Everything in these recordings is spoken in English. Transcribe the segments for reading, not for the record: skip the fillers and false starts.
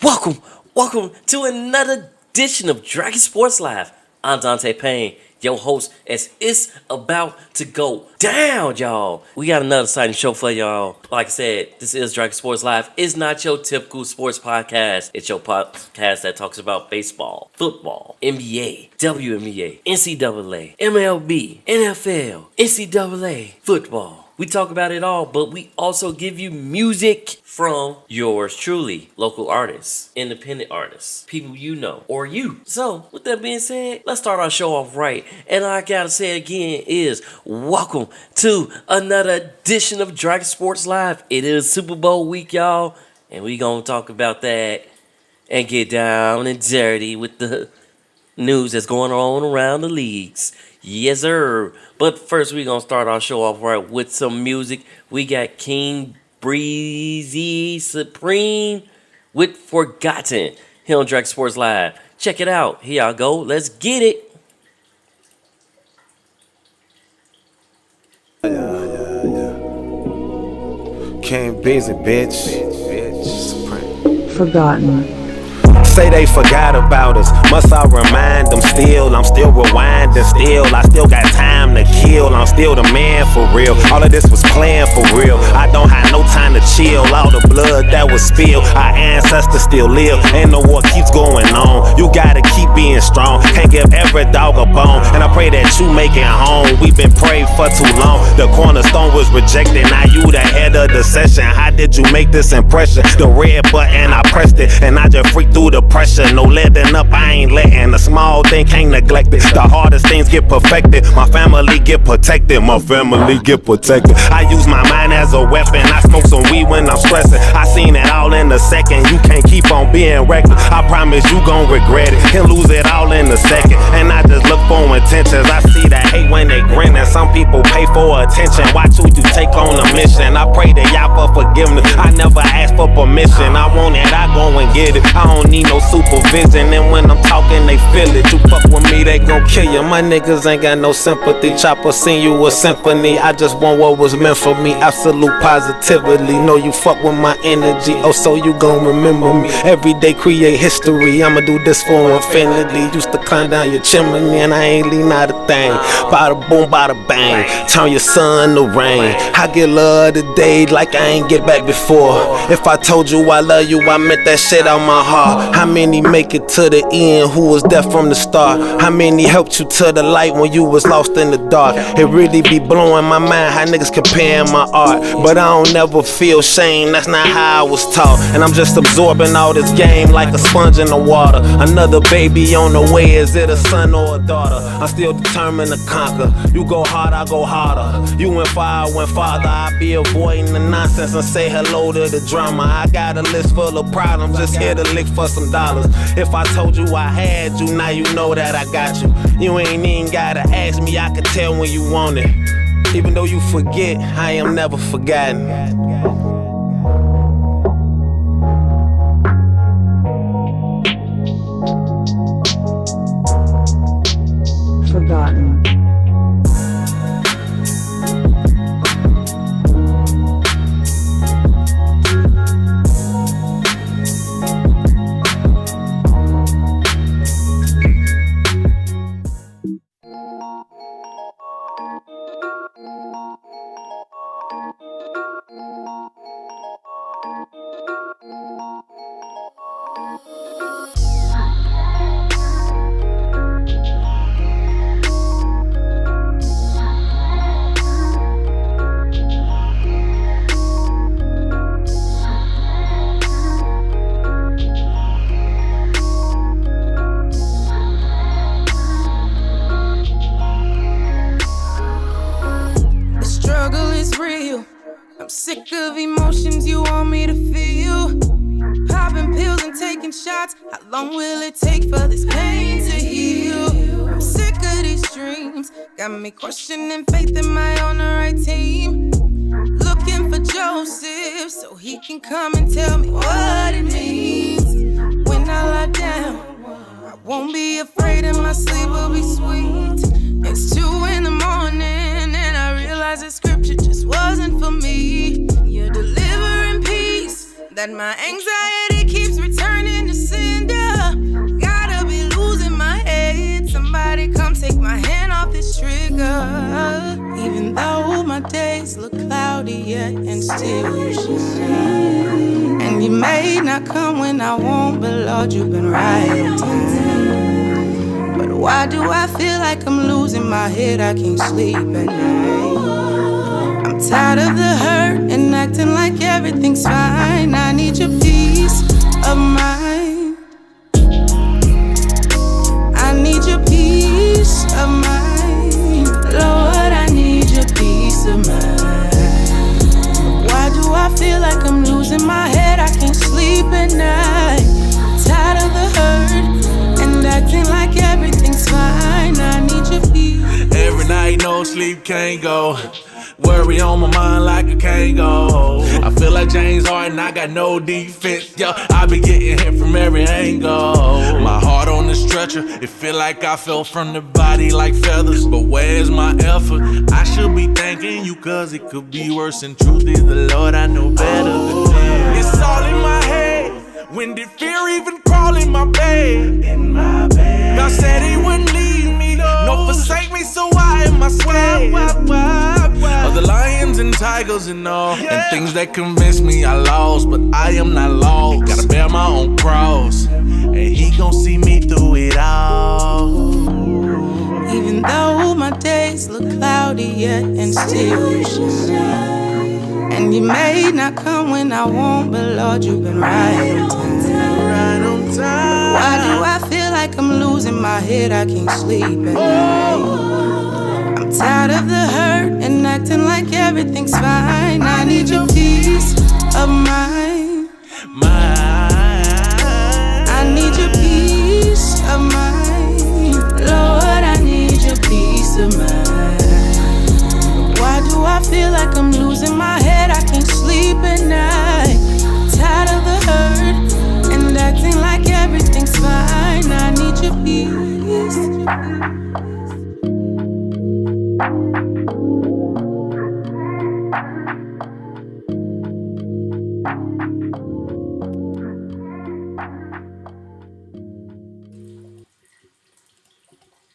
Welcome to another edition of Dragon Sports Live. I'm Dante Payne, your host, as it's about to go down, y'all. We got another exciting show for y'all. Like I said, this is Dragon Sports Live. It's not your typical sports podcast. It's your podcast that talks about baseball, football, NBA, WNBA, NCAA, MLB, NFL, NCAA, football. We talk about it all, but we also give you music from yours truly, local artists, independent artists, people you know, or you. So, with that being said, let's start our show off right. And I gotta say again is, welcome to another edition of Dragon Sports Live. It is Super Bowl week, y'all, and we gonna talk about that and get down and dirty with the news that's going on around the leagues. Yes, sir. But first, we're going to start our show off right with some music. We got King Breezy Supreme with Forgotten here on Dragon Sports Live. Check it out. Here y'all go. Let's get it. King Breezy, bitch. Supreme. Forgotten. Say they forgot about us, must I remind them still? I'm still rewinding still, I still got time to kill. I'm still the man for real, all of this was planned for real. I don't have no time to chill, all the blood that was spilled, our ancestors still live, and the war keeps going on. You gotta keep being strong, can't give every dog a bone. And I pray that you make it home, we've been prayed for too long. The cornerstone was rejected, now you the head of the session. How did you make this impression? The red button, I pressed it, and I just freaked through the pressure. No letting up, I ain't letting. A small thing can't neglect it. The hardest things get perfected. My family get protected. My family get protected. I use my mind as a weapon. I smoke some weed when I'm stressing. I seen it all in a second. You can't keep on being reckless. I promise you gon' regret it. Can lose it all in a second. And I just look for intentions. I see the hate when they grin, and some people pay for attention. Watch who you take on a mission. I pray to y'all for forgiveness. I never ask for permission. I want it, I go and get it. I don't need no supervision, and when I'm talking, they feel it. You fuck with me, they gon' kill you. My niggas ain't got no sympathy. Chopper sing you a symphony. I just want what was meant for me. Absolute positively. Know you fuck with my energy. Oh, so you gon' remember me. Every day create history. I'ma do this for infinity. Used to climb down your chimney, and I ain't leave not a thing. Bada boom, bada bang. Turn your sun to rain. I get love today like I ain't get back before. If I told you I love you, I meant that shit out my heart. How many make it to the end who was there from the start? How many helped you to the light when you was lost in the dark? It really be blowing my mind how niggas comparing my art. But I don't never feel shame, that's not how I was taught. And I'm just absorbing all this game like a sponge in the water. Another baby on the way, is it a son or a daughter? I'm still determined to conquer. You go hard, I go harder. You went far, I went farther. I be avoiding the nonsense and say hello to the drama. I got a list full of problems, just here to lick for some dollars. If I told you I had you, now you know that I got you. You ain't even gotta ask me, I can tell when you want it. Even though you forget, I am never forgotten. Forgotten. Sick of emotions you want me to feel. Popping pills and taking shots. How long will it take for this pain to heal? I'm sick of these dreams. Got me questioning faith, am I on the right team? Looking for Joseph so he can come and tell me what it means. When I lie down, I won't be afraid and my sleep will be sweet. It's 2 a.m. and I realize that scripture just wasn't for me. You're delivering peace that my anxiety keeps returning. still you shine. And you may not come when I want, but Lord, you've been right on time. But why do I feel like I'm losing my head? I can't sleep at night. I'm tired of the hurt and acting like everything's fine. I need your peace of mind. I need your peace of mind. Lord, I need your peace of mind. Why do I feel like I'm losing my head? I can't sleep at night. Tired of the hurt and acting like everything's fine. I need your peace. Every night, no sleep, can't go. Worry on my mind like a Kango. I feel like James Harden, I got no defense. Yo, I be getting hit from every angle. My heart on the stretcher, it feel like I fell from the body like feathers. But where's my effort? I should be thanking you, cause it could be worse. And truth is the Lord, I know better. It's all in my head. When did fear even crawl in my bed? In my bed. God said he wouldn't leave me, no forsake me, so why am I scared? Of the lions and tigers and all, and things that convince me I lost, but I am not lost. Gotta bear my own cross, and he gon' see me through it all. Even though my days look cloudy yet and still you shine. And you may not come when I want, but Lord, you've been right on time. Why do I feel like I'm losing my head? I can't sleep at night. I'm tired of the hurt and acting like everything's fine. I need your peace of mind. I need your peace of mind. Lord, I need your peace of mind. Why do I feel like I'm losing my head? I can't sleep at night. Tired of the hurt and acting like everything's fine. I need your peace.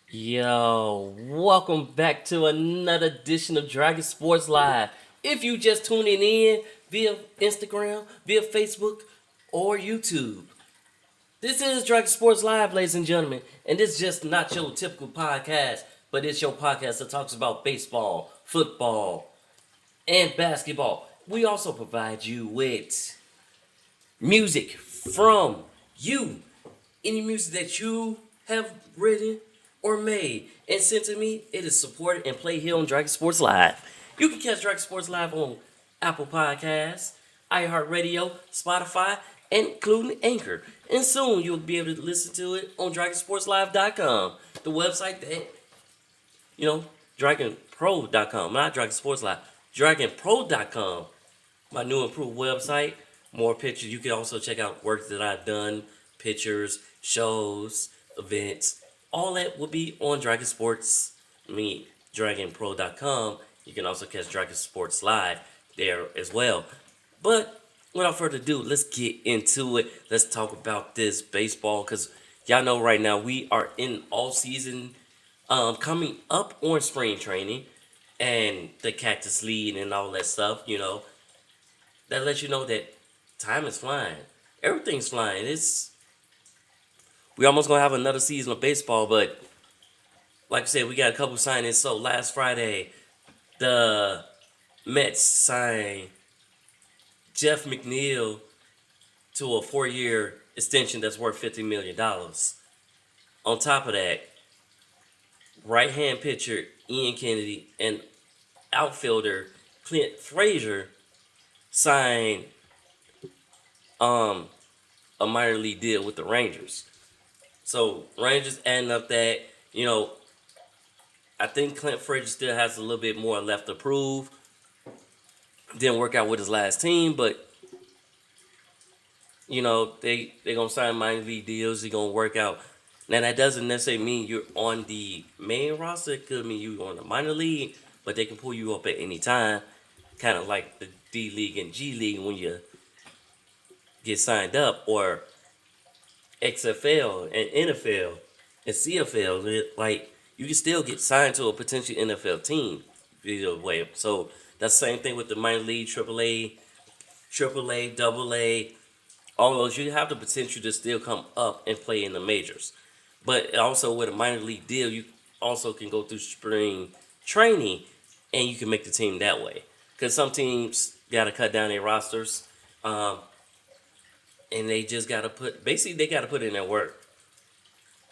Yo, welcome back to another edition of Dragon Sports Live. If you just tuning in via Instagram, via Facebook, or YouTube, this is Dragon Sports Live, ladies and gentlemen, and this is just not your typical podcast, but it's your podcast that talks about baseball, football, and basketball. We also provide you with music from you, any music that you have written or made and sent to me. It is supported and played here on Dragon Sports Live. You can catch Dragon Sports Live on Apple Podcasts, iHeartRadio, Spotify, and including Anchor. And soon you'll be able to listen to it on DragonSportsLive.com, the website that, DragonPro.com, not Dragon Sports Live, DragonPro.com, my new improved website. More pictures. You can also check out work that I've done, pictures, shows, events. All that will be on DragonPro.com. You can also catch Dragon Sports Live there as well. But without further ado, let's get into it. Let's talk about this baseball, because y'all know right now we are in all season, coming up on spring training and the Cactus League and all that stuff. That lets you know that time is flying. Everything's flying. We almost gonna have another season of baseball, but like I said, we got a couple signings. So last Friday, the Mets signed Jeff McNeil to a 4-year extension that's worth $50 million. On top of that, right-hand pitcher Ian Kennedy and outfielder Clint Frazier signed a minor league deal with the Rangers. So Rangers adding up that, I think Clint Frazier still has a little bit more left to prove. Didn't work out with his last team, but they gonna sign minor league deals. They're gonna work out. Now that doesn't necessarily mean you're on the main roster. It could mean you're on the minor league, but they can pull you up at any time. Kind of like the D League and G League when you get signed up, or XFL and NFL and CFL. Like, you can still get signed to a potential NFL team either way. So That's the same thing with the minor league, AAA, AA. All those, you have the potential to still come up and play in the majors. But also with a minor league deal, you also can go through spring training and you can make the team that way. Because some teams got to cut down their rosters, and they just got to put in their work.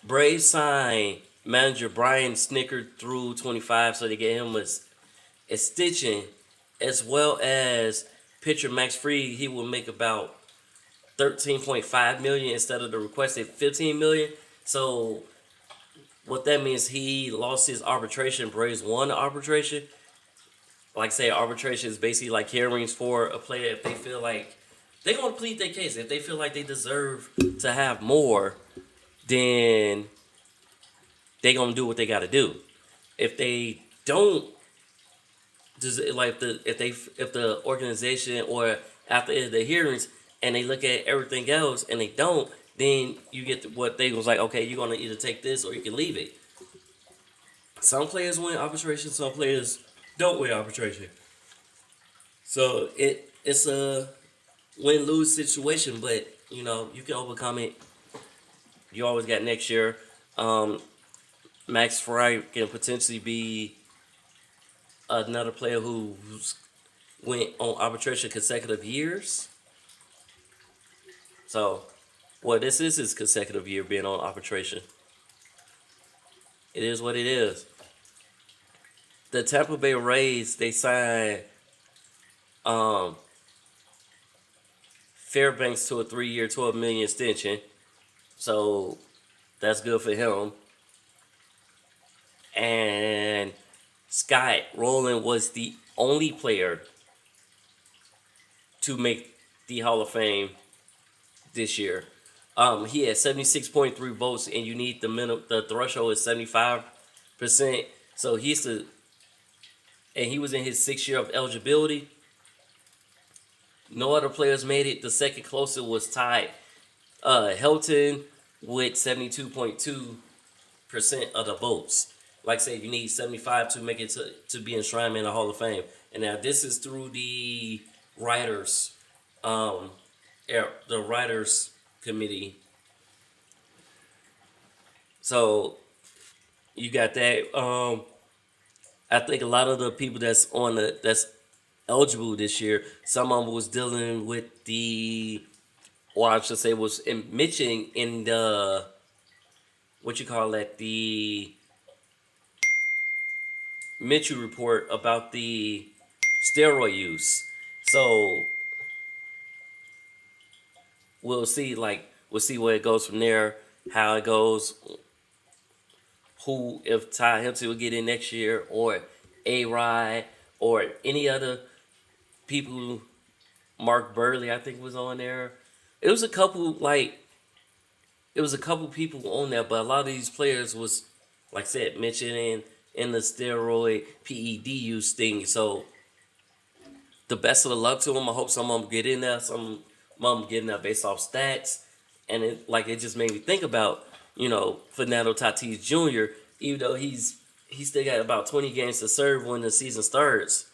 Braves signed manager Brian Snitker through 25, so they get him a stitching, as well as pitcher Max Fried. He will make about $13.5 million instead of the requested $15 million. So what that means, he lost his arbitration. Braves won the arbitration. Like I say, arbitration is basically like hearings for a player if they feel like they're going to plead their case. If they feel like they deserve to have more, then they're going to do what they got to do. If they don't, like if the organization or after the hearings and they look at everything else and they don't, then you get to what they was like, okay, you're going to either take this or you can leave it. Some players win arbitration, some players don't win arbitration. So it's a win-lose situation, but you know, you can overcome it. You always got next year. Max Fried can potentially be another player who's went on arbitration consecutive years. So, well, this is his consecutive year being on arbitration. It is what it is. The Tampa Bay Rays, they signed Fairbanks to a 3-year, $12 million extension. So that's good for him. And Rolen was the only player to make the Hall of Fame this year. He had 76.3 votes, and you need the threshold is 75%. So he was in his 6th year of eligibility. No other players made it. The second closest was Todd Helton with 72.2% of the votes. Like I said, you need 75 to make it to be enshrined in the Hall of Fame. And now this is through the writers, committee. So you got that. I think a lot of the people that's eligible this year, some of them was dealing with was mentioning in the the Mitchell report about the steroid use. So we'll see where it goes from there, how it goes, if Todd Helton will get in next year, or A-Rod, or any other people. Mark Burley, I think, was on there. It was a couple people on there, but a lot of these players was, like I said, mentioning in the steroid PED use thing. So the best of the luck to them. I hope some of them get in there. Some of them get in there based off stats. And it just made me think about, Fernando Tatis Jr., even though he's still got about 20 games to serve when the season starts.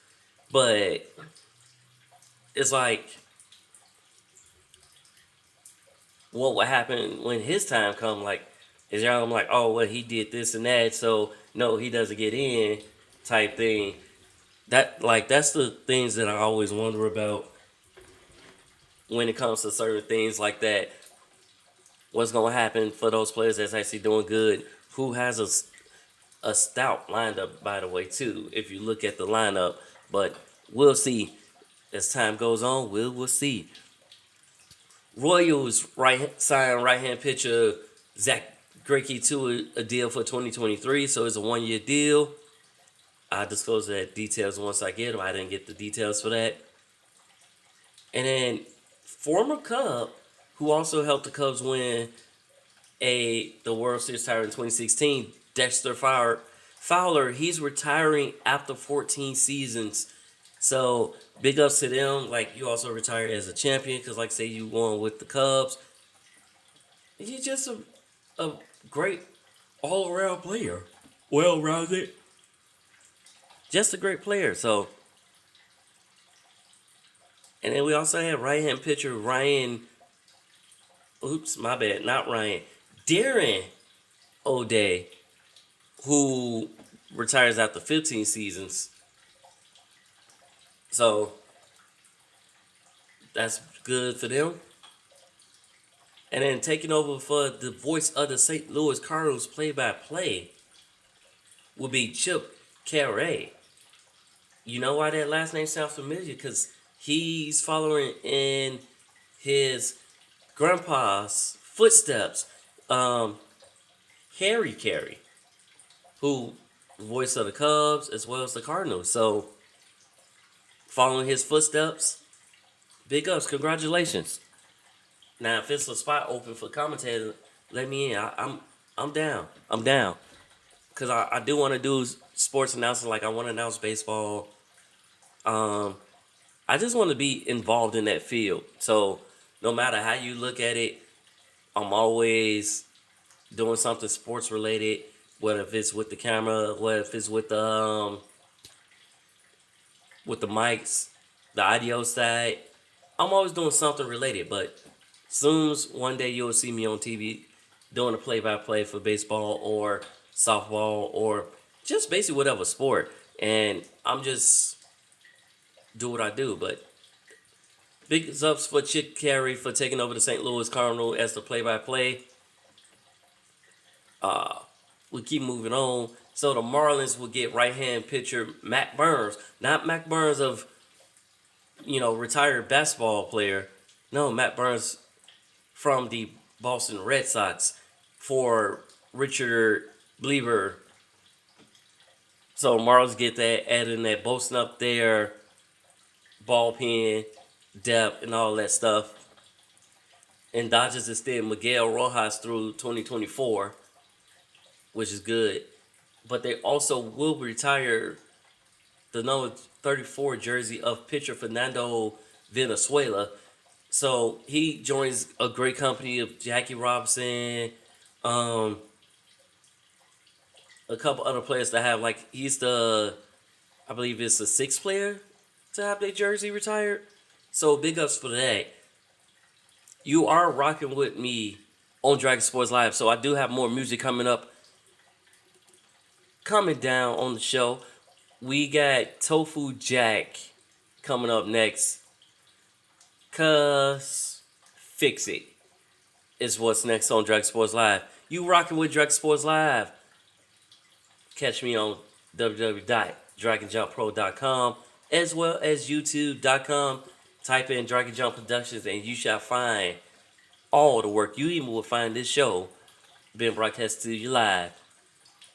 But it's like, what would happen when his time come? Like, is y'all like, oh, well, he did this and that, so no, he doesn't get in, type thing. That's the things that I always wonder about when it comes to certain things like that. What's gonna happen for those players that's actually doing good? Who has a stout lineup, by the way, too, if you look at the lineup. But we'll see. As time goes on, we'll see. Royals signed right-hand pitcher Zack Greinke to a deal for 2023, so it's a 1-year deal. I'll disclose that details once I get them. I didn't get the details for that. And then former Cub, who also helped the Cubs win the World Series title in 2016, Dexter Fowler, he's retiring after 14 seasons. So big ups to them. Like, you also retired as a champion because, like, say you won with the Cubs. He's just a great all-around player. Well-rounded. Just a great player. So And then we also had right-hand pitcher Darren O'Day, who retires after 15 seasons. So that's good for them. And then taking over for the voice of the St. Louis Cardinals play-by-play will be Chip Caray. You know why that last name sounds familiar? Because he's following in his grandpa's footsteps. Harry Caray, who voice of the Cubs as well as the Cardinals. So following his footsteps, big ups, congratulations. Now, if it's a spot open for commentator, let me in. I'm down. I'm down. Because I do want to do sports announcing. Like, I want to announce baseball. I just want to be involved in that field. So, no matter how you look at it, I'm always doing something sports related. Whether if it's with the camera, whether if it's with the mics, the audio side. I'm always doing something related, but soon one day you'll see me on TV doing a play-by-play for baseball or softball or just basically whatever sport. And I'm just do what I do. But big ups for Chip Caray for taking over the St. Louis Cardinals as the play-by-play. We keep moving on. So the Marlins will get right-hand pitcher Matt Burns. Not Matt Burns of, retired basketball player. No, Matt Burns from the Boston Red Sox for Richard Bleier. So Marlins get that, adding that, boasting up their ball pen, depth, and all that stuff. And Dodgers instead Miquel Rojas through 2024, which is good. But they also will retire the number 34 jersey of pitcher Fernando Valenzuela. So he joins a great company of Jackie Robinson, a couple other players that have, like, he's I believe it's the 6th player to have their jersey retired. So big ups for that. You are rocking with me on Dragon Sports Live. So I do have more music coming down on the show. We got Tofu Jack coming up next. Cause Fix It is what's next on Dragon Sports Live. You rocking with Dragon Sports Live. Catch me on www.dragonjumppro.com as well as youtube.com. Type in Dragon Jump Productions and you shall find all the work. You even will find this show being broadcast to you live.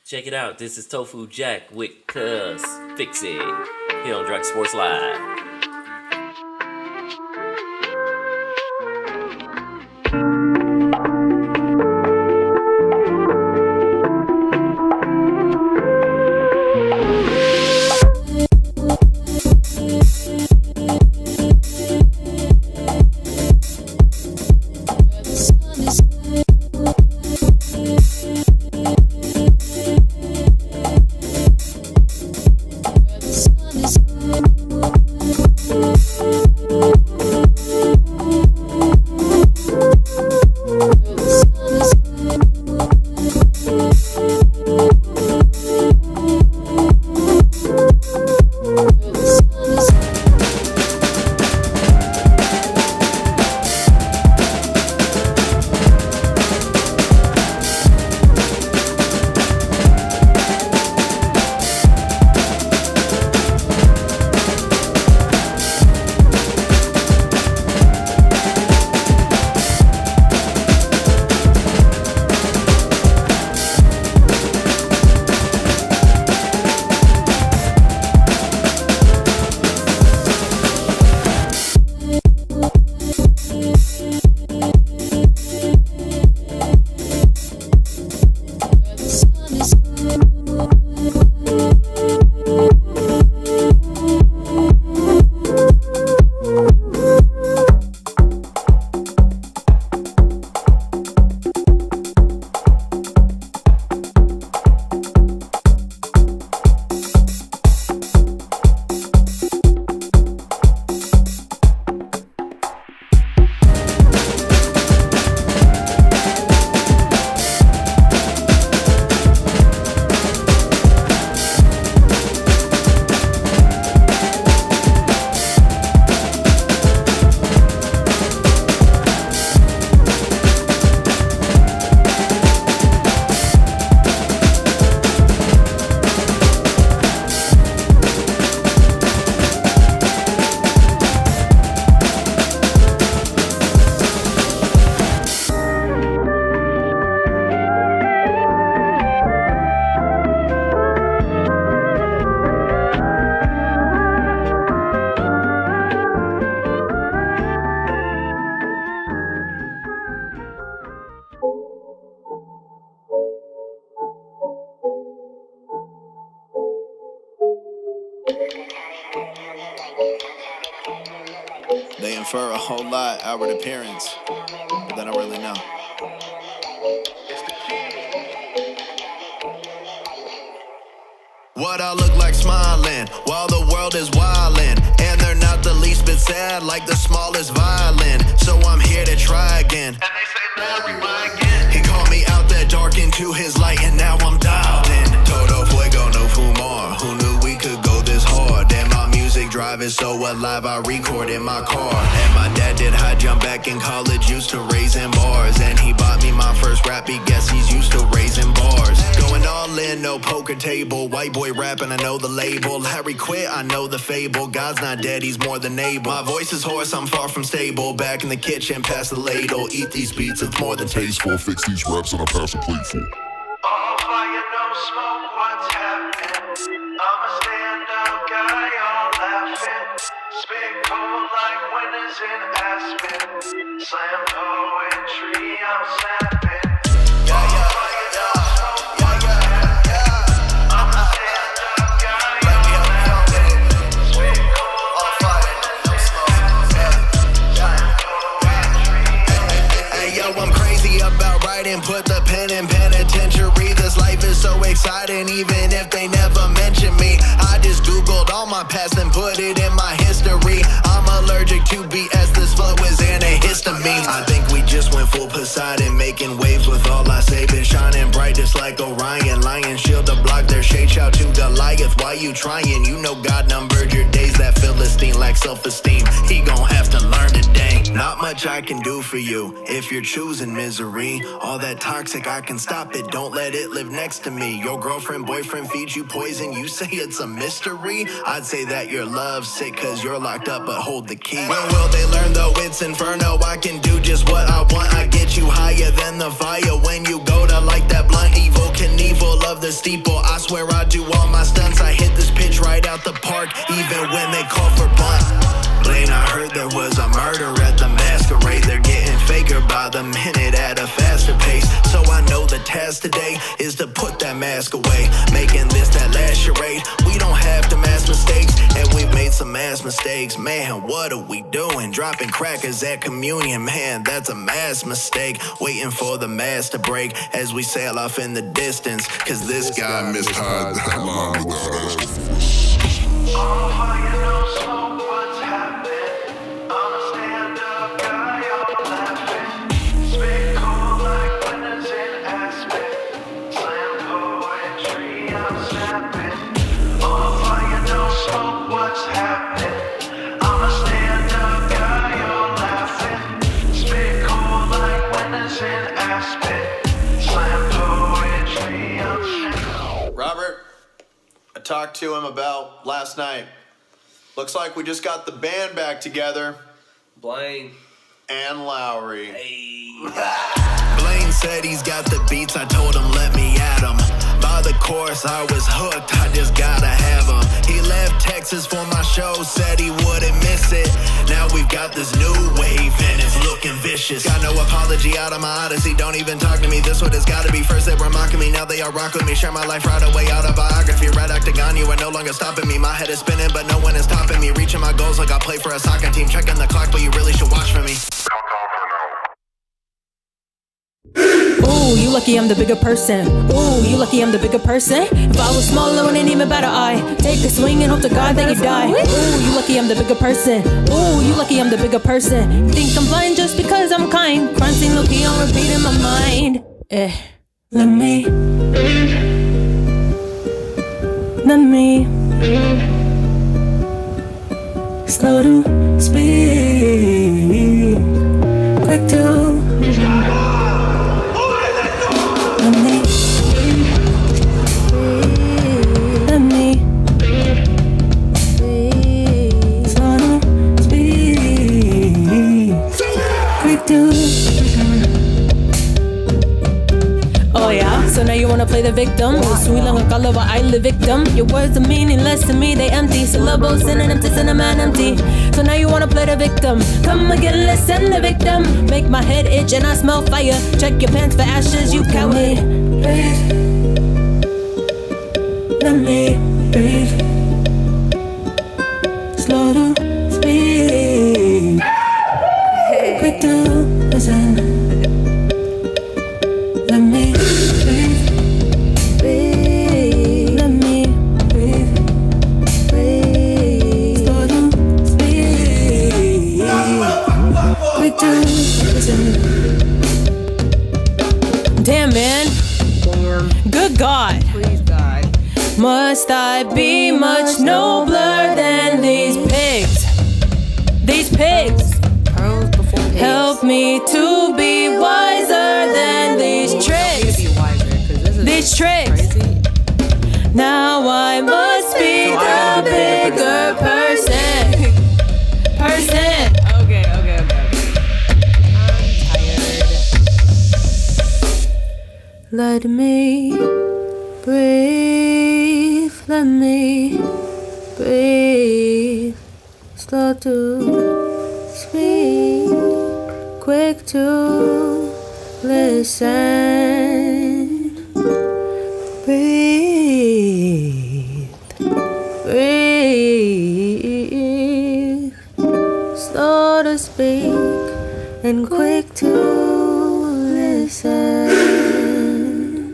Check it out. This is Tofu Jack with Cuz Fix It here on Dragon Sports Live. Prefer a whole lot outward appearance, but they don't really know. What I look like smiling while the world is wildin', and they're not the least bit sad like the smallest violin. So I'm here to try again. And they say never mind again. He called me out that dark into his light, and now I'm dialed in. Todo fuego, no fumar. Who knew we could go this hard? And my music drive is so alive, I record in my car. And my dad did high jump back in college, used to raising bars. And he bought me my first rap beat, guess he's used to raising bars. Going all in, no poker table. White boy rapping, I know the label. Harry quit, I know the fable. God's not dead, he's more than able. My voice is hoarse, I'm far from stable. Back in the kitchen, pass the ladle. Eat these beats, it's more than tasteful. Fix these reps and I pass a plateful. All fire, no smoke, what's happening? I'm a stand-up guy, all laughing. Spit cold like winters in Aspen. Slam poetry, I'm snapping. Put the pen in penitentiary. This life is so exciting, even if they never mention me. I just googled all my past and put it in my history. I'm allergic to BS, this flow is in a histamine. I think we just went full Poseidon, making waves with all I say. Been shining bright just like Orion. Lion shield to block their shade, shout to Goliath. Why you trying? You know God numbered your days. That Philistine lacks self-esteem, he gon' have to learn today. Not much I can do for you if you're choosing misery. All that toxic, I can stop it, don't let it live next to me. Your girlfriend, boyfriend feeds you poison, you say it's a mystery. I'd say that you're lovesick cause you're locked up, but hold the key. When will they learn though? It's inferno, I can do just what I want. I get you higher than the fire when you go to like that blunt. Evil Knievel of the steeple, I swear I do all my stunts. I hit this pitch right out the park, even when they call for bunt. Blaine, I heard there was a murder at the masquerade. They're getting faker by the minute at a faster pace. So I know the task today is to put that mask away. Making this that last charade. We don't have to mass mistakes, and we've made some mass mistakes. Man, what are we doing? Dropping crackers at communion. Man, that's a mass mistake. Waiting for the mass to break as we sail off in the distance. Cause this guy mistied that line without asking for us. All fire, no smoke, what's happening? I'm a stand-up guy, all laughing. Spit cold like winters in Aspen. Slam poetry, I'm snapping. All fire, no smoke, what's happening? I'm a stand-up guy, all laughing. Spit cold like winters in Aspen. Slam poetry, I'm snapping. Robert, I talked to him about last night. Looks like we just got the band back together. Blaine. And Lowry. Hey. Blaine said he's got the beats, I told him let me at him. By the chorus I was hooked, I just gotta have him. He left Texas for my show, said he wouldn't miss it. Now we've got this new wave and it's looking vicious. Got no apology out of my odyssey, don't even talk to me, this what it's gotta be. First they were mocking me, now they all rock with me. Share my life right away, autobiography, red octagon. You are no longer stopping me, my head is spinning but no one is stopping me. Reaching my goals like I play for a soccer team. Checking the clock but you really should watch for me. Ooh, you lucky I'm the bigger person. Ooh, you lucky I'm the bigger person. If I was smaller, it wouldn't even matter. I take a swing and hope to God that you die. Ooh, you lucky I'm the bigger person. Ooh, you lucky I'm the bigger person. Think I'm blind just because I'm kind. Crime scene low-key on repeat in my mind. Let me slow to speed, quick to oh yeah, so now you wanna play the victim. Sweet lang akala ba I the victim. Your words are meaningless to me, they empty. Syllables synonym to cinnamon empty. So now you wanna play the victim. Come again, listen the victim. Make my head itch and I smell fire. Check your pants for ashes, you coward. Let me breathe. Slow to speed. Damn, man. Good God. Please, God. Must I be much nobler than these pigs? These pigs. Pearls before pigs. Help me to be wiser than these Help me tricks. to be wiser, 'cause this is These tricks. crazy. Now I must be So I the gotta be the bigger person. Okay. I'm tired. Let me breathe. Let me breathe. Slow to speak, quick to listen. Breathe, breathe. Slow to speak and quick to listen.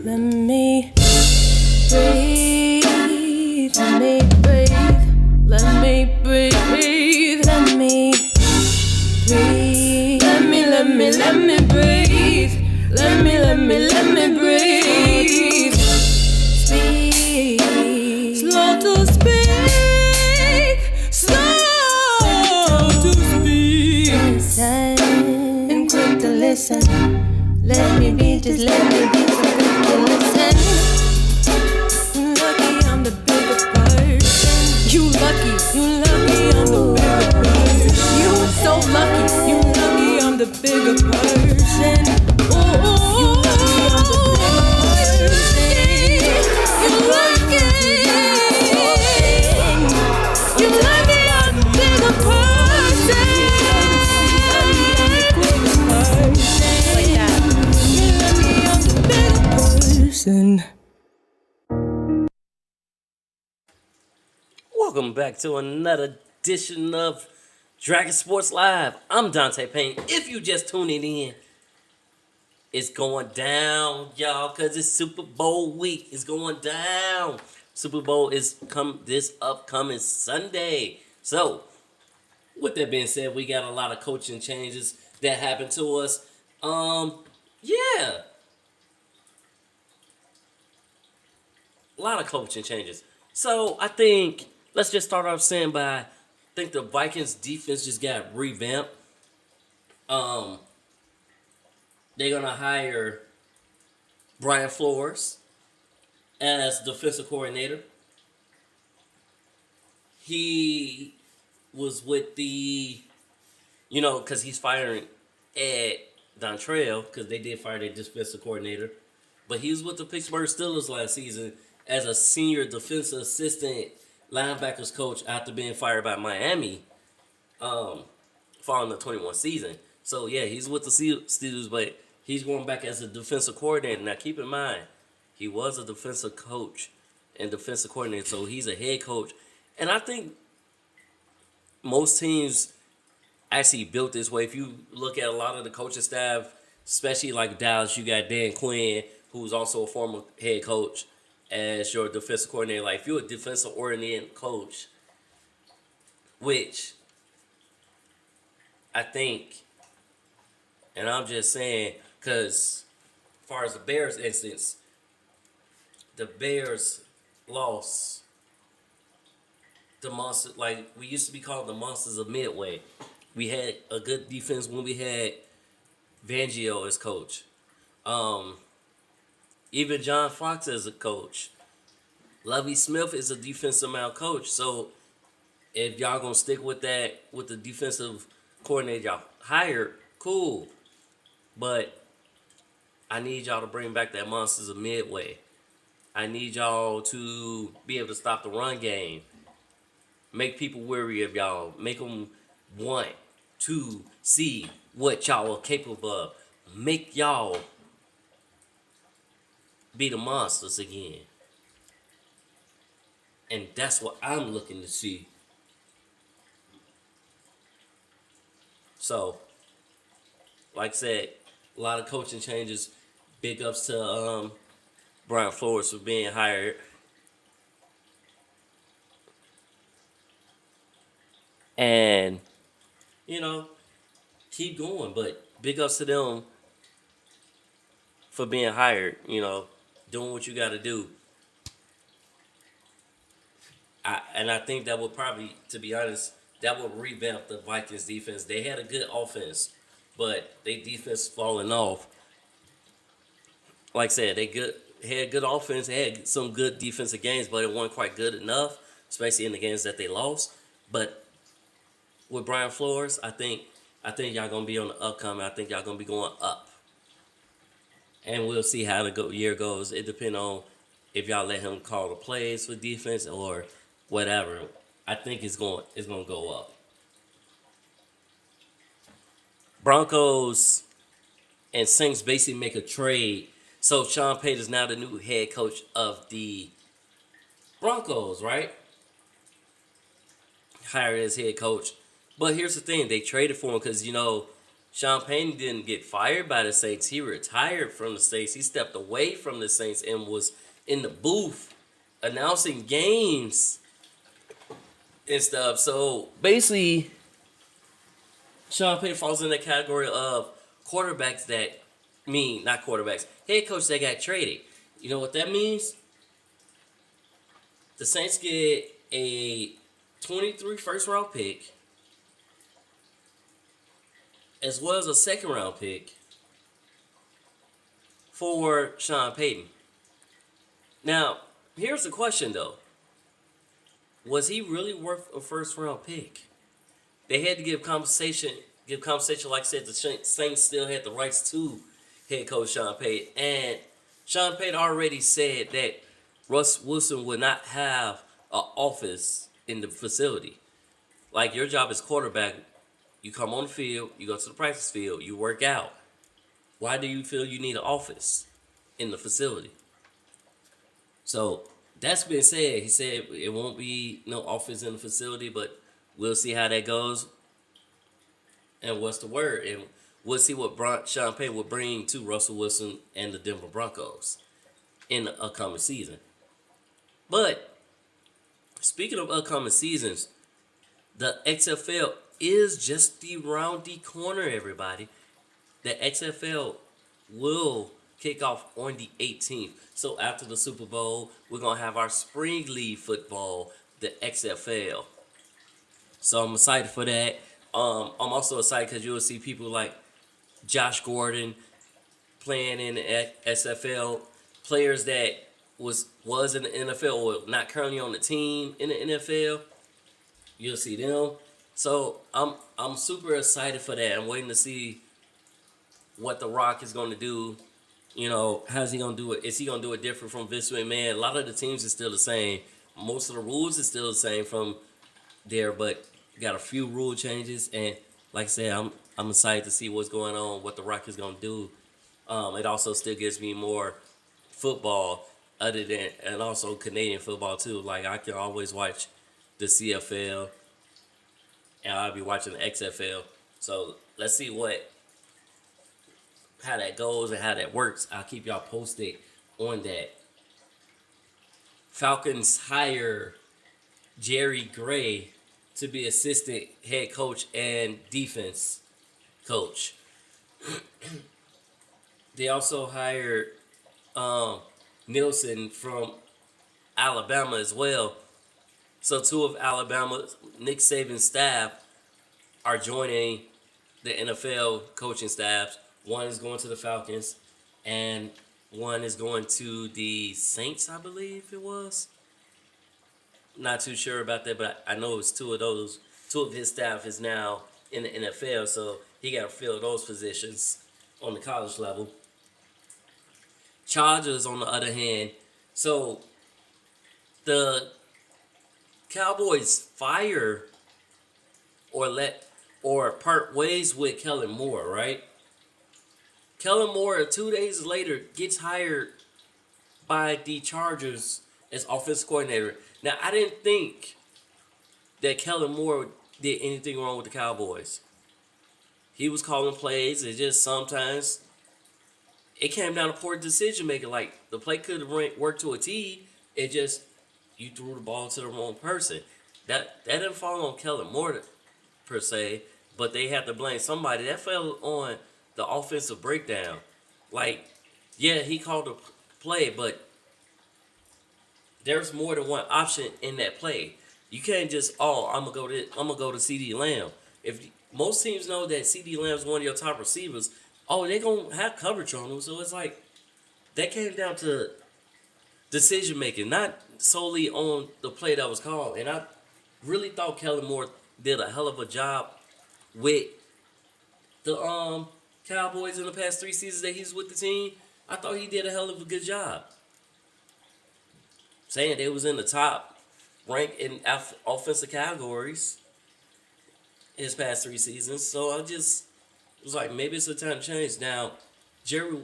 Let me breathe. Let me breathe. Let me breathe. Let me breathe. Let me breathe. Let me breathe. Speak. Slow to speak. Slow to speak. Listen and quick to listen. Let me be, just let me be so quick to listen. Lucky I'm the bigger person. You lucky I'm the bigger person. You so lucky I'm the bigger person. Ooh, you lucky I'm the bigger person. You lucky I'm the bigger person. Like that. You lucky I'm the bigger person. Welcome back to another edition of Dragon Sports Live. I'm Dante Payne. If you just tuning in, it's going down, y'all, because it's Super Bowl week. It's going down. Super Bowl is this upcoming Sunday. So, with that being said, we got a lot of coaching changes that happened to us. Yeah. A lot of coaching changes. So, I think, let's just start off saying I think the Vikings defense just got revamped. They're going to hire Brian Flores as defensive coordinator. He was with because he's firing Ed Dontrell, because they did fire their defensive coordinator. But he was with the Pittsburgh Steelers last season as a senior defensive assistant linebackers coach after being fired by Miami following the 21 season. So, yeah, he's with the Steelers, but he's going back as a defensive coordinator. Now, keep in mind, he was a defensive coach and defensive coordinator, so he's a head coach. And I think most teams actually built this way. If you look at a lot of the coaching staff, especially like Dallas, you got Dan Quinn, who's also a former head coach, as your defensive coordinator. Like, if you're a defensive-oriented coach, which I think, and I'm just saying, because as far as the Bears instance, the Bears lost the monster. Like, we used to be called the Monsters of Midway. We had a good defense when we had Fangio as coach. Even John Fox as a coach. Lovie Smith is a defensive-minded coach. So if y'all gonna stick with that, with the defensive coordinator y'all hired, cool. But I need y'all to bring back that Monsters of Midway. I need y'all to be able to stop the run game. Make people weary of y'all. Make them want to see what y'all are capable of. Make y'all be the monsters again. And that's what I'm looking to see. So, like I said, a lot of coaching changes. Big ups to Brian Flores for being hired. And, keep going. But big ups to them for being hired. Doing what you got to do. I think that would probably, to be honest, that would revamp the Vikings defense. They had a good offense, but their defense falling off. Like I said, had good offense, had some good defensive games, but it wasn't quite good enough, especially in the games that they lost. But with Brian Flores, I think y'all gonna be on the upcoming. I think y'all gonna be going up, and we'll see how the year goes. It depends on if y'all let him call the plays for defense or whatever. I think it's gonna go up. Broncos and Saints basically make a trade. So Sean Payton is now the new head coach of the Broncos, right? Hired as head coach. But here's the thing. They traded for him because, Sean Payton didn't get fired by the Saints. He retired from the Saints. He stepped away from the Saints and was in the booth announcing games and stuff. So basically, Sean Payton falls in the category of quarterbacks not quarterbacks, head coach that got traded. You know what that means? The Saints get a 23 first-round pick, as well as a second-round pick for Sean Payton. Now, here's the question, though. Was he really worth a first-round pick? They had to give compensation. Like I said, the Saints still had the rights to head coach Sean Payton. And Sean Payton already said that Russ Wilson would not have an office in the facility. Like, your job as quarterback, you come on the field, you go to the practice field, you work out. Why do you feel you need an office in the facility? So, that's been said. He said it won't be no office in the facility, but we'll see how that goes. And what's the word? And we'll see what Sean Payton will bring to Russell Wilson and the Denver Broncos in the upcoming season. But speaking of upcoming seasons, the XFL is just around the corner, everybody. The XFL will kick off on the 18th. So after the Super Bowl, we're going to have our Spring League football, the XFL. So I'm excited for that. I'm also excited because you'll see people like Josh Gordon playing in the XFL, players that was in the NFL or not currently on the team in the NFL. You'll see them. So I'm super excited for that. I'm waiting to see what The Rock is going to do. How's he going to do it? Is he going to do it different from Vince McMahon? A lot of the teams are still the same. Most of the rules are still the same from there, but got a few rule changes. And like I said, I'm excited to see what's going on, what The Rock is going to do. It also still gives me more football and also Canadian football too. Like, I can always watch the CFL and I'll be watching the XFL. So let's see how that goes and how that works. I'll keep y'all posted on that. Falcons hire Jerry Gray to be assistant head coach and defense coach. They also hired Nielsen from Alabama as well. So two of Alabama's Nick Saban's staff are joining the NFL coaching staffs. One is going to the Falcons, and one is going to the Saints, I believe it was. Not too sure about that, but I know it's two of his staff is now in the NFL, so he got to fill those positions on the college level. Chargers, on the other hand, so the Cowboys fire or part ways with Kellen Moore, right? Kellen Moore, 2 days later, gets hired by the Chargers as offensive coordinator. Now, I didn't think that Kellen Moore did anything wrong with the Cowboys. He was calling plays. It just sometimes it came down to poor decision making. Like, the play could have worked to a T. It just, you threw the ball to the wrong person. That didn't fall on Kellen Moore per se, but they had to blame somebody. That fell on the offensive breakdown. Like, Yeah, he called a play, but there's more than one option in that play. You can't just I'm gonna go to CD Lamb. If most teams know that CD Lamb's one of your top receivers, they gonna have coverage on him. So it's like that came down to decision making, not solely on the play that was called. And I really thought Kellen Moore did a hell of a job with the Cowboys in the past 3 seasons that he's with the team. I thought he did a hell of a good job. Saying they was in the top rank in offensive categories his past 3 seasons. So I just was like, maybe it's a time to change. Now, Jerry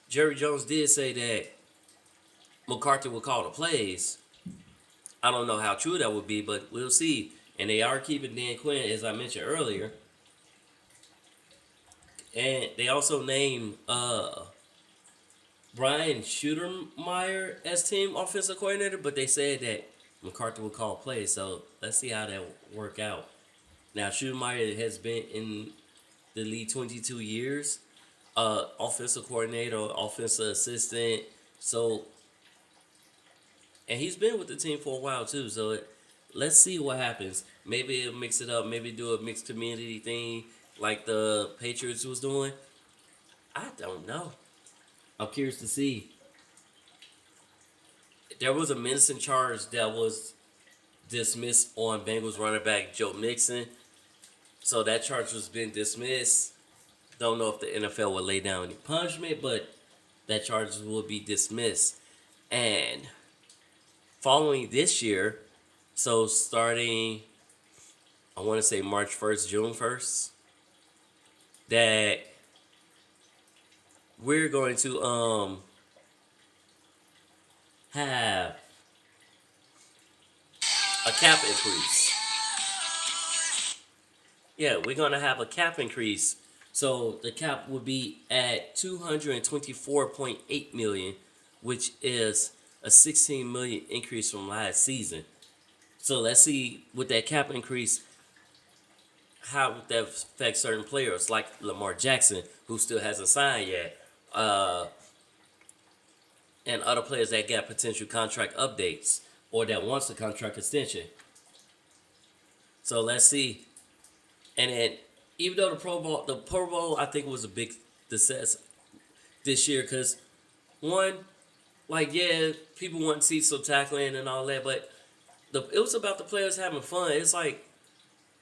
Jones did say that McCarthy would call the plays. I don't know how true that would be, but we'll see. And they are keeping Dan Quinn, as I mentioned earlier. And they also named Brian Schuttermeyer as team offensive coordinator, but they said that McCarthy would call plays. So let's see how that work out. Now, Schuttermeyer has been in the league 22 years, offensive coordinator, offensive assistant. So, and he's been with the team for a while too. So let's see what happens. Maybe it'll mix it up. Maybe do a mixed community thing like the Patriots was doing. I don't know. I'm curious to see. There was a menacing charge that was dismissed on Bengals running back Joe Mixon. So that charge has been dismissed. Don't know if the NFL will lay down any punishment, but that charge will be dismissed. And following this year, so starting, I want to say March 1st, June 1st, that we're going to have a cap increase. Yeah, we're going to have a cap increase. So the cap would be at $224.8 million, which is a $16 million increase from last season. So let's see with that cap increase, how would that affect certain players like Lamar Jackson, who still hasn't signed yet, and other players that got potential contract updates or that wants a contract extension. So let's see. And then, even though the Pro Bowl, I think was a big success this year, because one, like, yeah, people want to see some tackling and all that, but it was about the players having fun. It's like,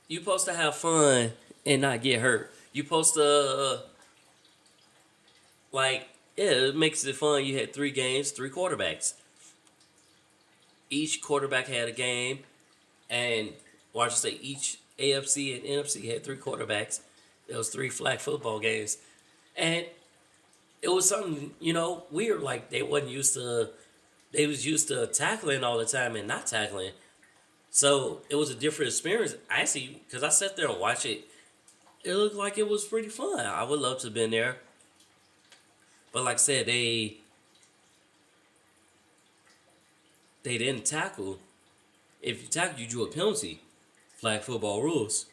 you're supposed to have fun and not get hurt. You're supposed to, it makes it fun. You had 3 games, 3 quarterbacks. Each quarterback had a game, and, or I should say, each AFC and NFC had 3 quarterbacks. There was 3 flag football games. And it was something, weird. Like, they was used to tackling all the time and not tackling. So it was a different experience. Actually, because I sat there and watched it, it looked like it was pretty fun. I would love to have been there. But like I said, they didn't tackle. If you tackled, you drew a penalty. Flag football rules.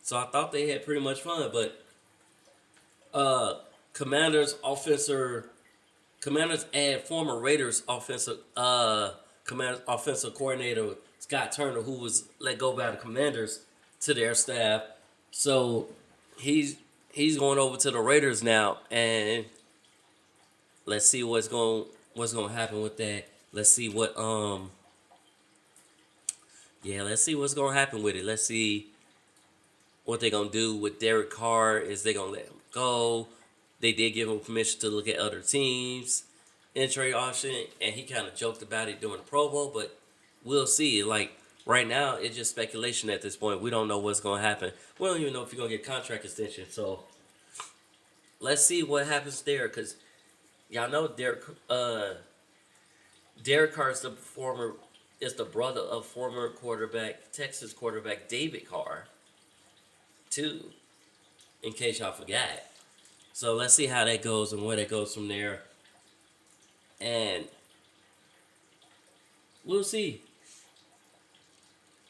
So I thought they had pretty much fun, but Commanders add former Raiders offensive coordinator Scott Turner, who was let go by the Commanders, to their staff. So he's going over to the Raiders now, and let's see what's going to happen with that. Let's see what let's see what's going to happen with it. Let's see what they're going to do with Derek Carr. Is they going to let him go? They did give him permission to look at other teams in trade auction, and he kind of joked about it during the Pro Bowl, but we'll see. Like, right now, it's just speculation at this point. We don't know what's going to happen. We don't even know if you're going to get contract extension. So let's see what happens there, because y'all know Derek Carr is the brother of former Texas quarterback David Carr, too, in case y'all forgot. So let's see how that goes and where that goes from there. And we'll see.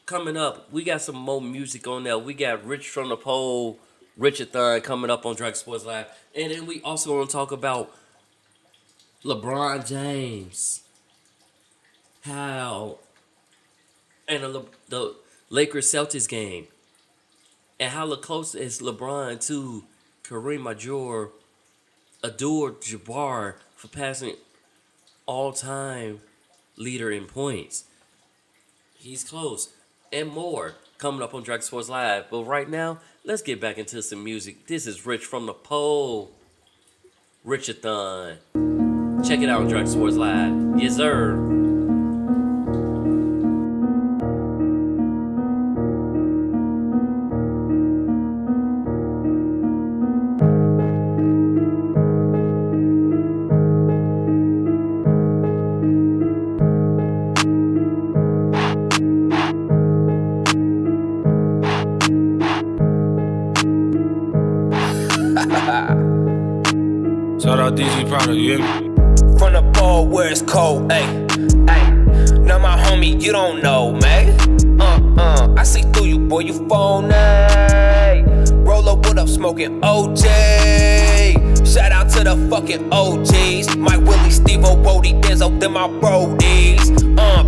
Coming up, we got some more music on there. We got Rich from the Pole Richard Thun coming up on Dragon Sports Live. And then we also want to talk about LeBron James. How and the Lakers Celtics game. And how close is LeBron to Kareem Abdul-Jabbar for passing all-time leader in points. He's close. And more coming up on Dragon Sports Live. But right now, let's get back into some music. This is Rich from the Pole. Richard Thun. Check it out on Dragon Sports Live. Yes, sir. Shout out DG Product, you hear me? From the ball where it's cold, ayy. Now my homie, you don't know, man. I see through you, boy, you phony. Roll up, what up, smoking OJ. Shout out to the fucking OGs. Mike Willie, Steve-O, Wody, Denzo, them my brodies.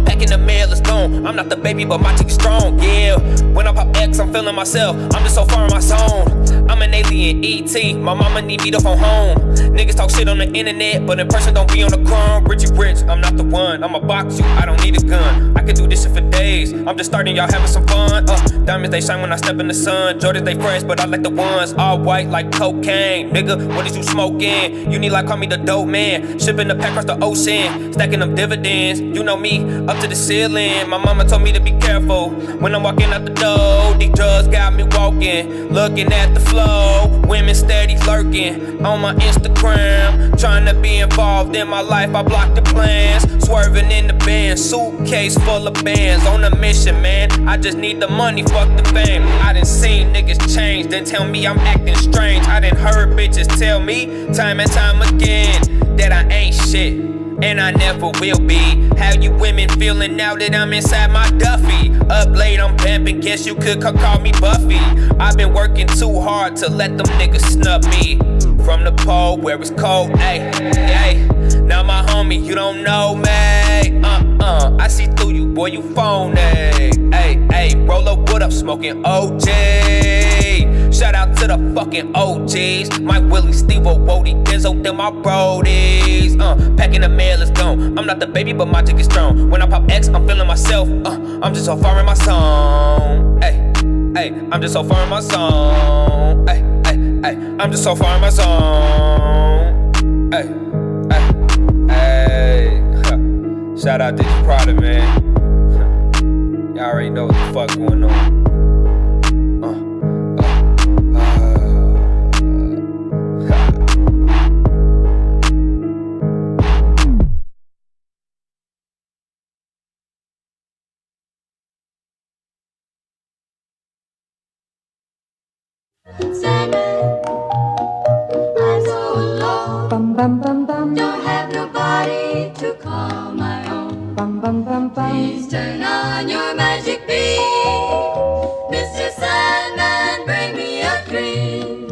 Packing the mail, it's gone. I'm not the baby, but my chick is strong, yeah. When I pop X, I'm feeling myself. I'm just so far in my zone. I'm an alien, E.T. My mama need me to phone home. Niggas talk shit on the internet, but in person don't be on the chrome. Richie Rich, I'm not the one. I'ma box you, I don't need a gun. I can do this shit for days. I'm just starting, y'all having some fun. Diamonds, they shine when I step in the sun. Jordans, they fresh, but I like the ones all white like cocaine. Nigga, what is you smoking? You need like call me the dope man. Shipping the pack across the ocean, stacking them dividends. You know me, up to the ceiling. My mama told me to be careful when I'm walking out the door. These drugs got me walking, looking at the flow. Women steady lurking on my Instagram, trying to be involved in my life. I blocked the plans, swerving in the van, suitcase full of bands. On a mission, man, I just need the money, fuck the fame. I done seen niggas change, then tell me I'm acting strange. I done heard bitches tell me time and time again that I ain't shit, and I never will be. How you women feeling now that I'm inside my Duffy? Up late, I'm vamping, guess you could call me Buffy. I've been working too hard to let them niggas snub me. From the pole where it's cold, ayy, ayy. Now my homie, you don't know me. I see through you, boy, you phony. Ayy, ayy, roll up, what up, smoking OJ. Shout out to the fucking OGs. Mike Willie, Steve-O, Wody, Denzo, them my brodies. Packing the mail, it's gone. I'm not the baby, but my chick is strong. When I pop X, I'm feeling myself. I'm just so far in my zone. Ay, ay, I'm just so far in my zone. Ay, ay, ay, I'm just so far in my zone. Ay, ay, ay. Shout out to this product, man. Y'all already know what the fuck going on. I'm so alone. Don't have nobody to call my own. Please turn on your magic beam, Mr. Sandman, bring me a dream.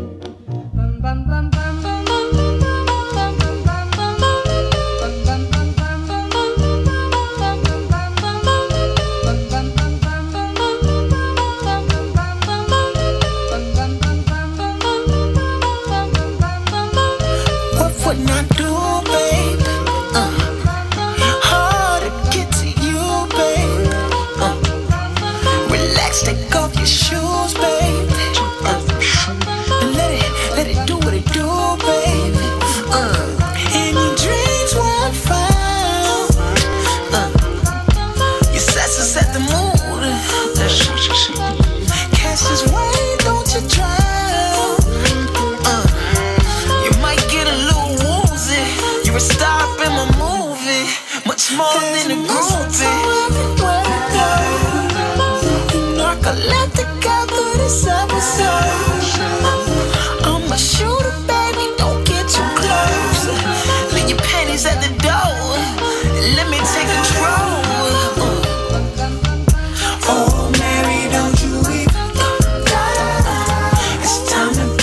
What would I do, babe? Hard to get to you, babe. Relax, take off your shoes, babe. And let it do what it do, baby. In your dreams were found. Your sex will set the mood. Catch this wave, don't you drown. You might get a little woozy. You're a star up in my movie, much more than a groupie. Narcoleptic after this episode. I'm a shooter, baby, don't get too close. Leave your panties at the door, let me take control. Oh, Mary, don't you weep. It's time to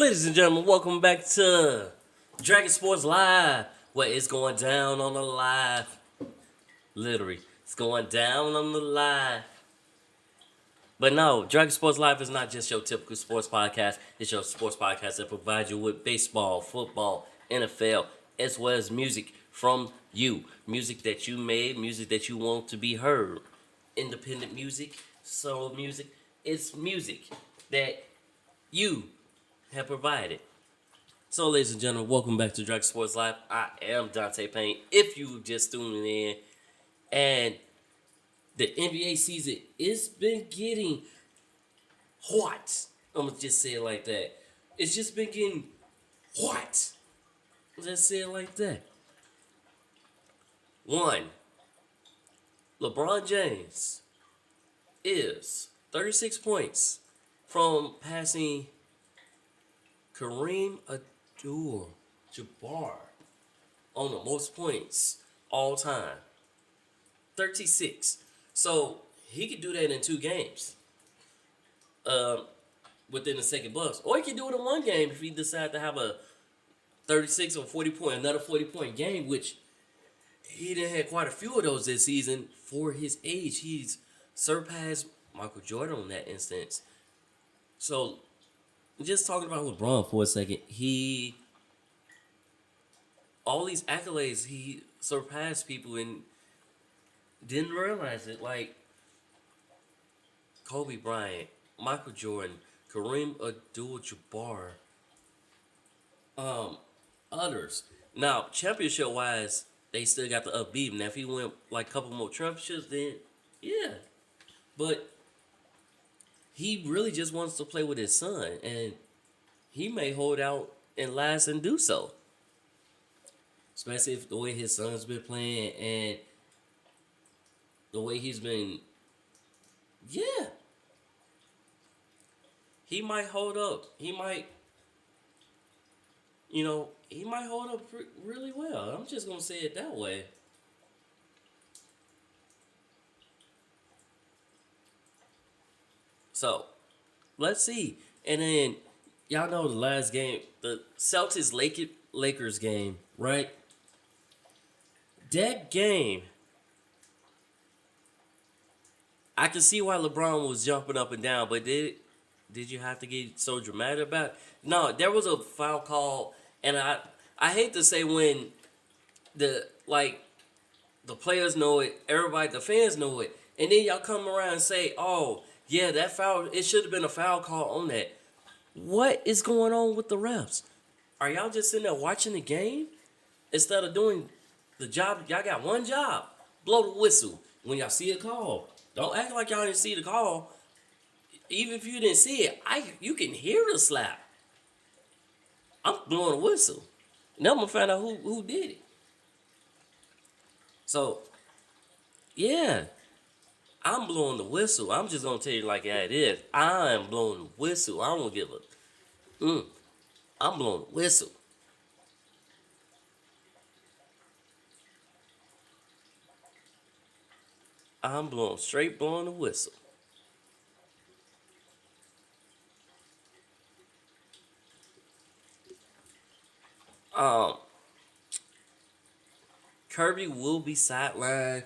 ladies and gentlemen, welcome back to Dragon Sports Live, where it's going down on the live. Literally, it's going down on the live. But no, Dragon Sports Live is not just your typical sports podcast. It's your sports podcast that provides you with baseball, football, NFL, as well as music from you. Music that you made, music that you want to be heard. Independent music, soul music. It's music that you have provided. So, ladies and gentlemen, welcome back to Dragon Sports Live. I am Dante Payne. If you just tuning in, and the NBA season it's been getting hot. I'm gonna just say it like that. It's just been getting hot. Let's say it like that. 1. LeBron James is 36 points from passing Kareem Abdul-Jabbar on the most points all time. 36. So he could do that in 2 games. Within the second bus. Or he could do it in 1 game if he decide to have a 36 or 40 point, another 40 point game, which he done had quite a few of those this season for his age. He's surpassed Michael Jordan on that instance. So just talking about LeBron for a second, all these accolades, he surpassed people and didn't realize it. Like Kobe Bryant, Michael Jordan, Kareem Abdul-Jabbar, others. Now, championship wise, they still got to upbeat him. Now, if he went like a couple more championships, then yeah. But he really just wants to play with his son, and he may hold out and last and do so. Especially if the way his son's been playing and the way he's been, yeah. He might hold up. He might hold up really well. I'm just going to say it that way. So, let's see. And then, y'all know the last game, the Celtics-Lakers game, right? That game, I can see why LeBron was jumping up and down, but did you have to get so dramatic about it? No, there was a foul call, and I hate to say when the players know it, everybody, the fans know it, and then y'all come around and say, oh, yeah, that foul, it should have been a foul call on that. What is going on with the refs? Are y'all just sitting there watching the game instead of doing the job? Y'all got one job. Blow the whistle when y'all see a call. Don't act like y'all didn't see the call. Even if you didn't see it, you can hear the slap. I'm blowing a whistle. Now I'm going to find out who did it. So, yeah. I'm blowing the whistle. I'm just going to tell you like how it is. I am blowing the whistle. I don't give a... I'm blowing the whistle. I'm straight blowing the whistle. Kirby will be sidelined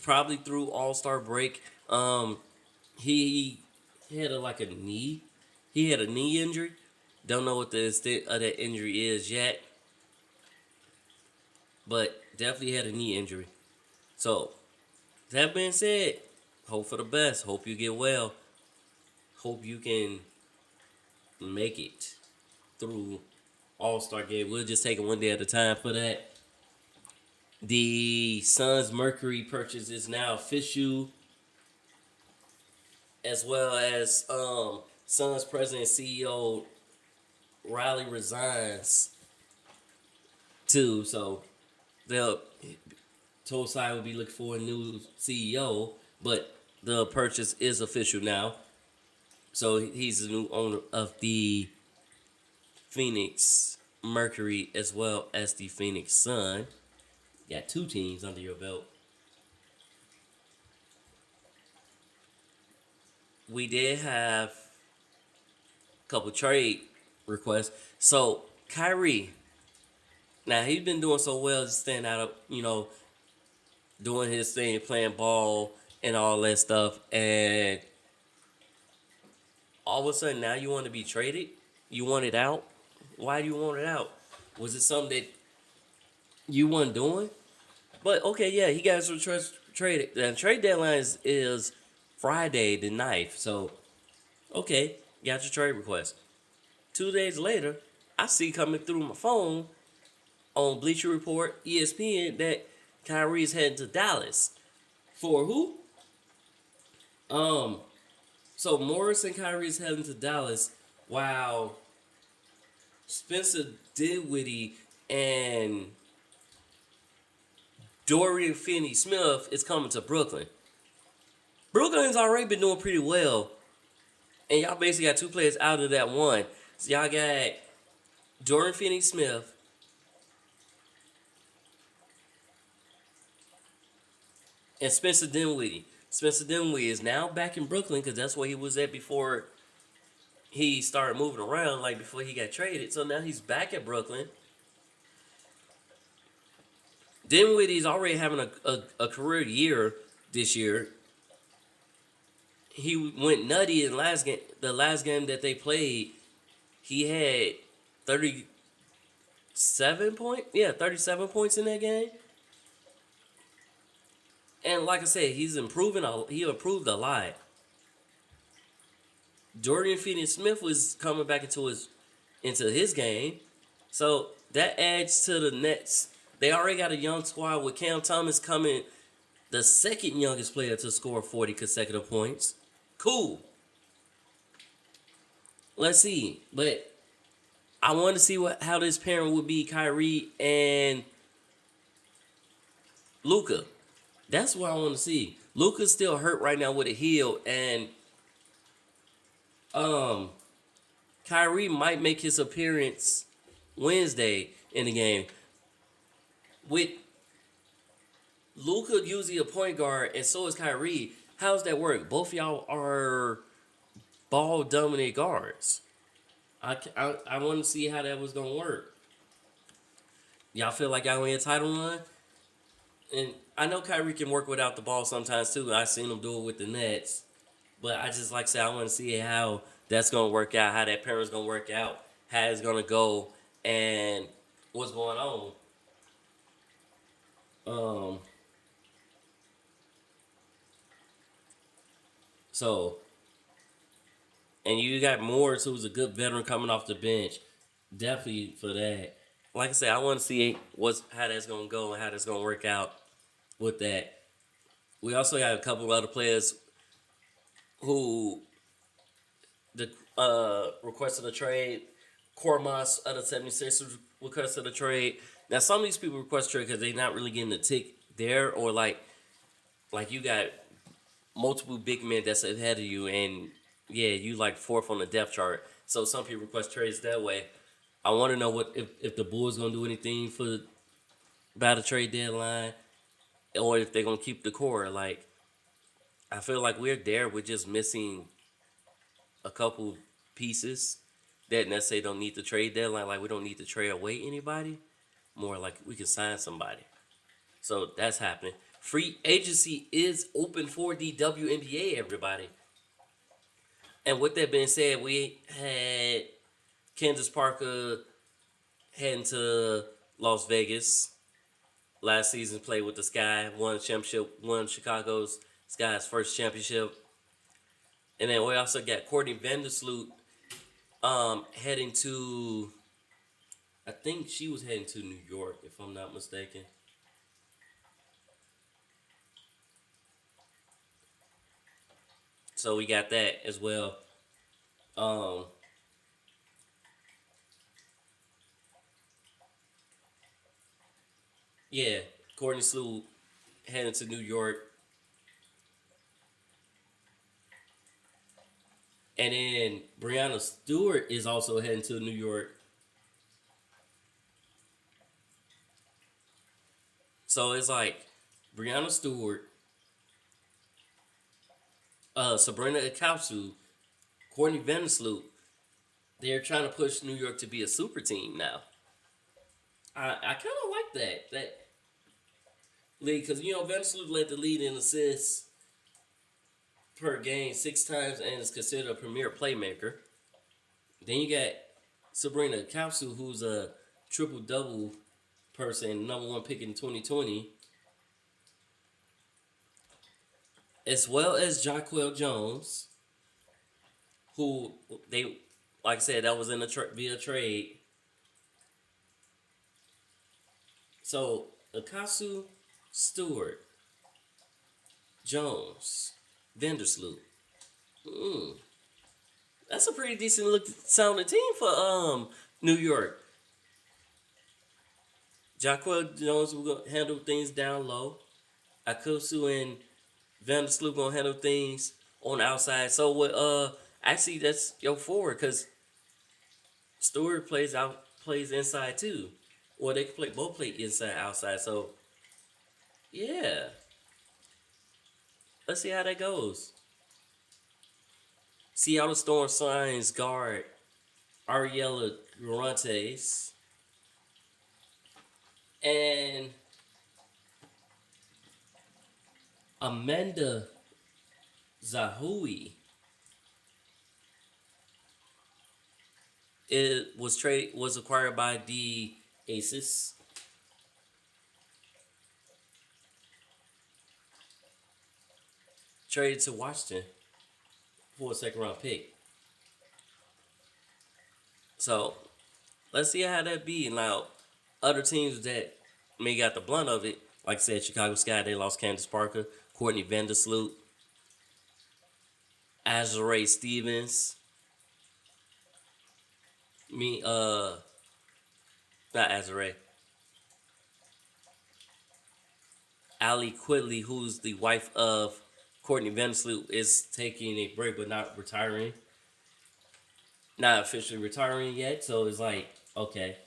probably through All-Star break. He had a knee. He had a knee injury. Don't know what the extent of that injury is yet. But definitely had a knee injury. So, that being said, hope for the best. Hope you get well. Hope you can make it through All-Star game. We'll just take it one day at a time for that. The Suns Mercury purchase is now official, as well as Suns president and CEO Riley resigns too. So they'll told side will be looking for a new CEO, but the purchase is official now. So he's the new owner of the Phoenix Mercury as well as the Phoenix Sun. Got 2 teams under your belt. We did have a couple trade request. So Kyrie, now he's been doing so well, just staying out of, doing his thing, playing ball and all that stuff, and all of a sudden now you want to be traded? You want it out? Why do you want it out? Was it something that you weren't doing? But okay, yeah, he got some traded. The trade deadline is Friday the 9th. So, okay, got your trade request. 2 days later, I see coming through my phone on Bleacher Report, ESPN, that Kyrie is heading to Dallas. For who? So Morris and Kyrie is heading to Dallas, while Spencer Dinwiddie and Dorian Finney-Smith is coming to Brooklyn. Brooklyn's already been doing pretty well, and y'all basically got two players out of that one. So y'all got Dorian Finney-Smith and Spencer Dinwiddie. Spencer Dinwiddie is now back in Brooklyn because that's where he was at before he started moving around, like before he got traded. So now he's back at Brooklyn. Dinwiddie's already having a career year this year. He went nutty in the last game that they played. He had 37 points. Yeah, 37 points in that game. And like I said, he's improving. He improved a lot. Dorian Finney-Smith was coming back into his game, so that adds to the Nets. They already got a young squad with Cam Thomas coming, the second youngest player to score 40 consecutive points. Cool. Let's see, but I want to see how this pairing would be, Kyrie and Luka. That's what I want to see. Luka's still hurt right now with a heel, and Kyrie might make his appearance Wednesday in the game. With Luka usually a point guard, and so is Kyrie. How's that work? Both of y'all are ball-dominant guards. I want to see how that was going to work. Y'all feel like y'all win a title run? And I know Kyrie can work without the ball sometimes too. I've seen him do it with the Nets. But I just like to say, I want to see how that's going to work out, how that pairing's going to work out, how it's going to go, and what's going on. And you got Morris, who's a good veteran coming off the bench. Definitely for that. Like I said, I want to see how that's going to go and how that's going to work out with that. We also got a couple of other players who requested a trade. Kormas of the 76ers requested a trade. Now, some of these people request a trade because they're not really getting the tick there, or like you got multiple big men that's ahead of you, and yeah, you like fourth on the depth chart. So some people request trades that way. I want to know if the Bulls gonna do anything about a trade deadline, or if they're gonna keep the core. Like, I feel like we're there. We're just missing a couple pieces that necessarily don't need the trade deadline. Like, we don't need to trade away anybody. More like we can sign somebody. So that's happening. Free agency is open for the WNBA, everybody. And with that being said, we had Candace Parker heading to Las Vegas. Last season played with the Sky, won Chicago's Sky's first championship. And then we also got Courtney Vandersloot heading to, I think she was heading to New York, if I'm not mistaken. So we got that as well. Yeah, Courtney Sloot heading to New York. And then Brianna Stewart is also heading to New York. So it's like Brianna Stewart, Sabrina Akausu, Courtney Vandersloot, they're trying to push New York to be a super team now. I kind of like that league, because Valenzuela led the lead in assists per game 6 times and is considered a premier playmaker. Then you got Sabrina Kapsu, who's a triple-double person, number 1 pick in 2020, as well as Jaquel Jones, who they, like I said, that was in via trade. So Akasu, Stewart, Jones, Vandersloot. That's a pretty decent sounding team for New York. Jaquel Jones will handle things down low. Akasu and Vandersloot gonna handle things on the outside. So what? Actually, that's your forward, because Stewart plays inside too, or they can both play inside outside. So yeah, let's see how that goes. Seattle Storm signs guard Ariella Durantes and Amanda Zahui. It was acquired by the Aces. Traded to Washington for a 2nd-round pick. So let's see how that be. Now, other teams that may got the blunt of it, like I said, Chicago Sky, they lost Candace Parker, Courtney Vandersloot, Azurá Stevens. Not Azurá. Allie Quigley, who's the wife of Courtney Vandersloot, is taking a break but not retiring. Not officially retiring yet, so it's like, okay.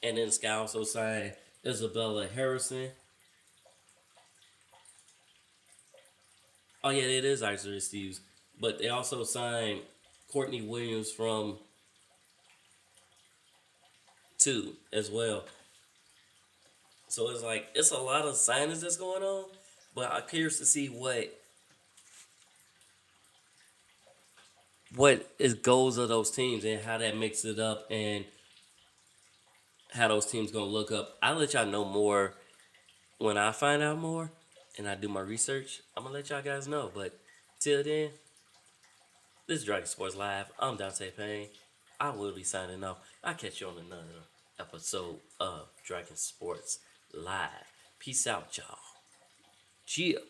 And then Sky also signed Isabella Harrison. Oh yeah, it is Azurá Stevens. But they also signed Courtney Williams from 2 as well. So it's like, it's a lot of signings that's going on, but I'm curious to see what is goals of those teams and how that mixes it up and how those teams gonna look up. I'll let y'all know more when I find out more and I do my research. I'm gonna let y'all guys know. But till then, this is Dragon Sports Live. I'm Dante Payne. I will be signing off. I'll catch you on another episode of Dragon Sports Live. Peace out, y'all. Cheers.